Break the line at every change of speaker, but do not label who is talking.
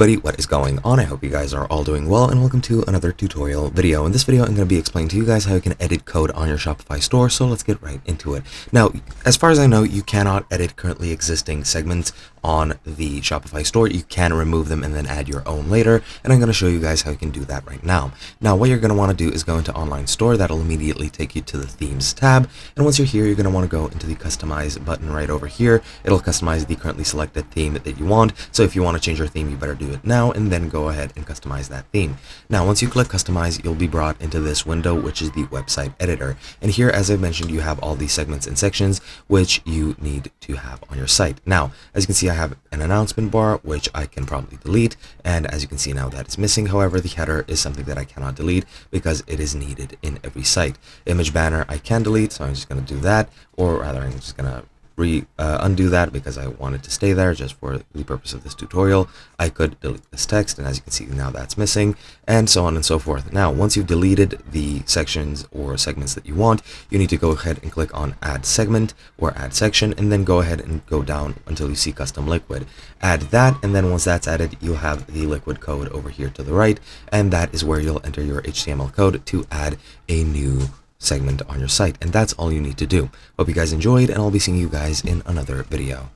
everybody, what is going on? I hope you guys are all doing well, and welcome to another tutorial video. In this video, I'm going to be explaining to you guys how you can edit code on your Shopify store, so let's get right into it. Now, as far as I know, you cannot edit currently existing segments on the Shopify store. You can remove them and then add your own later, and I'm going to show you guys how you can do that right now. Now, what you're going to want to do is go into Online Store. That'll immediately take you to the Themes tab, and once you're here, you're going to want to go into the Customize button right over here. It'll customize the currently selected theme that you want, so if you want to change your theme, you better do it now and then go ahead and customize that theme. Now, once you click Customize, you'll be brought into this window, which is the website editor. And here, as I mentioned, you have all these segments and sections which you need to have on your site. Now, as you can see, I have an announcement bar, which I can probably delete. And as you can see now, that is missing. However, the header is something that I cannot delete because it is needed in every site. Image banner, I can delete, so I'm just going to do that. Or rather, I'm just going to undo that because I want it to stay there just for the purpose of this tutorial. I could delete this text, and as you can see now, that's missing, and so on and so forth. Now, once you've deleted the sections or segments that you want, you need to go ahead and click on Add Segment or Add Section, and then go ahead and go down until you see Custom Liquid. Add that, and then once that's added, you'll have the liquid code over here to the right, and that is where you'll enter your HTML code to add a new segment on your site, and that's all you need to do. Hope you guys enjoyed, and I'll be seeing you guys in another video.